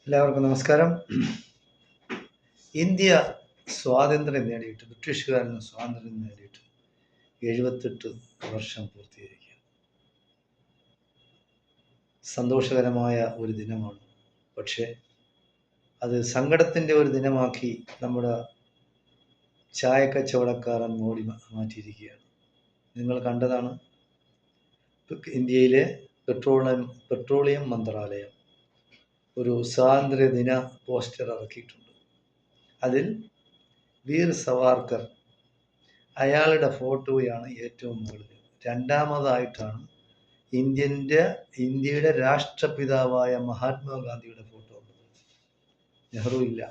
എല്ലാവർക്കും നമസ്കാരം. ഇന്ത്യ സ്വാതന്ത്ര്യം നേടിയിട്ട്, ബ്രിട്ടീഷുകാരിൽ നിന്ന് സ്വാതന്ത്ര്യം നേടിയിട്ട് 78 വർഷം പൂർത്തീകരിക്കുക. സന്തോഷകരമായ ഒരു ദിനമാണ്. പക്ഷേ അത് സങ്കടത്തിൻ്റെ ഒരു ദിനമാക്കി നമ്മുടെ ചായക്കച്ചവടക്കാരൻ മോഡി മാറ്റിയിരിക്കുകയാണ്. നിങ്ങൾ കണ്ടതാണ്. ഇന്ത്യയിലെ പെട്രോളിയം മന്ത്രാലയം ഒരു സ്വാതന്ത്ര്യദിന പോസ്റ്റർ ഇറക്കിയിട്ടുണ്ട്. അതിൽ വീർ സവാർക്കർ അയാളുടെ ഫോട്ടോയാണ് ഏറ്റവും മുകളിൽ. രണ്ടാമതായിട്ടാണ് ഇന്ത്യയുടെ രാഷ്ട്രപിതാവായ മഹാത്മാഗാന്ധിയുടെ ഫോട്ടോ ഉള്ളത്. നെഹ്റു ഇല്ല,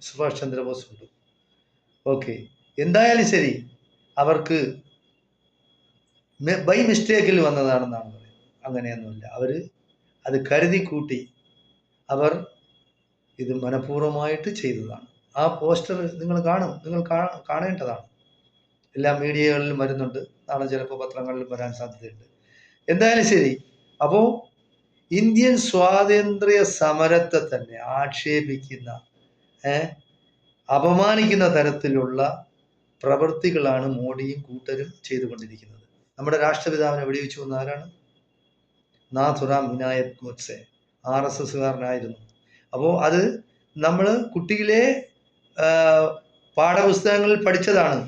സുഭാഷ് ചന്ദ്രബോസ് ഉണ്ട്. ഓക്കെ, എന്തായാലും ശരി, അവർക്ക് ബൈ മിസ്റ്റേക്കിൽ വന്നതാണെന്നാണ് പറയുന്നത്. അങ്ങനെയൊന്നുമില്ല, അവർ അത് കരുതി കൂട്ടി അവർ ഇത് മനഃപൂർവ്വമായിട്ട് ചെയ്തതാണ്. ആ പോസ്റ്റർ നിങ്ങൾ കാണേണ്ടതാണ്. എല്ലാ മീഡിയകളിലും വരുന്നുണ്ട്, നാളെ ചിലപ്പോൾ പത്രങ്ങളിലും വരാൻ സാധ്യതയുണ്ട്. എന്തായാലും ശരി, അപ്പോൾ ഇന്ത്യൻ സ്വാതന്ത്ര്യ സമരത്തെ തന്നെ ആക്ഷേപിക്കുന്ന, അപമാനിക്കുന്ന തരത്തിലുള്ള പ്രവൃത്തികളാണ് മോഡിയും കൂട്ടരും ചെയ്തുകൊണ്ടിരിക്കുന്നത്. നമ്മുടെ രാഷ്ട്രപിതാവിനെ വെടിവെച്ചു കൊന്ന ആരാണ്? നാഥുറാം വിനായക് ഗോഡ്സെ, RSSകാരനായിരുന്നു. അപ്പോൾ അത് നമ്മൾ കുട്ടിയിലെ പാഠപുസ്തകങ്ങളിൽ പഠിച്ചതാണ്.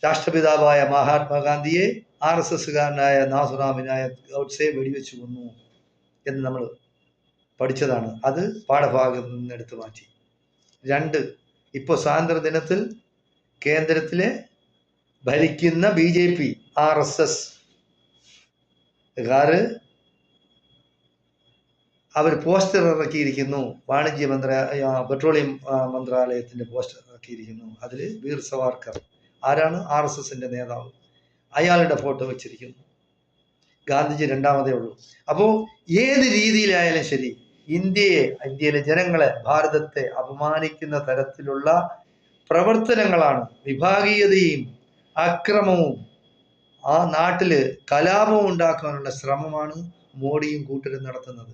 രാഷ്ട്രപിതാവായ മഹാത്മാഗാന്ധിയെ RSSകാരനായ നാഥുറാം വിനായക് ഗോഡ്സെ വെടിവെച്ചു കൊന്നു എന്ന് നമ്മൾ പഠിച്ചതാണ്. അത് പാഠഭാഗത്ത് നിന്ന് എടുത്തു മാറ്റി. 2, ഇപ്പോൾ സ്വാതന്ത്ര്യ ദിനത്തിൽ കേന്ദ്രത്തിലെ ഭരിക്കുന്ന BJP RSS അവർ പോസ്റ്റർ ഇറക്കിയിരിക്കുന്നു. പെട്രോളിയം മന്ത്രാലയത്തിൻ്റെ പോസ്റ്റർ ഇറക്കിയിരിക്കുന്നു. അതിൽ വീർ സവാർക്കർ ആരാണ്? RSSന്റെ നേതാവ്. അയാളുടെ ഫോട്ടോ വെച്ചിരിക്കുന്നു. ഗാന്ധിജി രണ്ടാമതേ ഉള്ളൂ. അപ്പോൾ ഏത് രീതിയിലായാലും ശരി, ഇന്ത്യയിലെ ജനങ്ങളെ, ഭാരതത്തെ അപമാനിക്കുന്ന തരത്തിലുള്ള പ്രവർത്തനങ്ങളാണ്, വിഭാഗീയതയും അക്രമവും ആ നാട്ടിൽ കലാപവും ഉണ്ടാക്കാനുള്ള ശ്രമമാണ് മോഡിയും കൂട്ടരും നടത്തുന്നത്.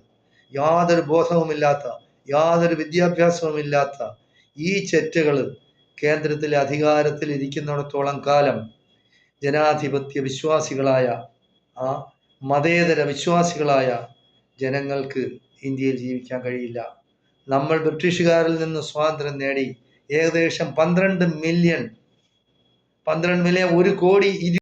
യാതൊരു ബോധവുമില്ലാത്ത, യാതൊരു വിദ്യാഭ്യാസവുമില്ലാത്ത ഈ ചെറ്റകൾ കേന്ദ്രത്തിലെ അധികാരത്തിൽ ഇരിക്കുന്നിടത്തോളം കാലം ജനാധിപത്യ വിശ്വാസികളായ, മതേതര വിശ്വാസികളായ ജനങ്ങൾക്ക് ഇന്ത്യയിൽ ജീവിക്കാൻ കഴിയില്ല. നമ്മൾ ബ്രിട്ടീഷുകാരിൽ നിന്ന് സ്വാതന്ത്ര്യം നേടി ഏകദേശം 12 മില്യൺ 1 കോടി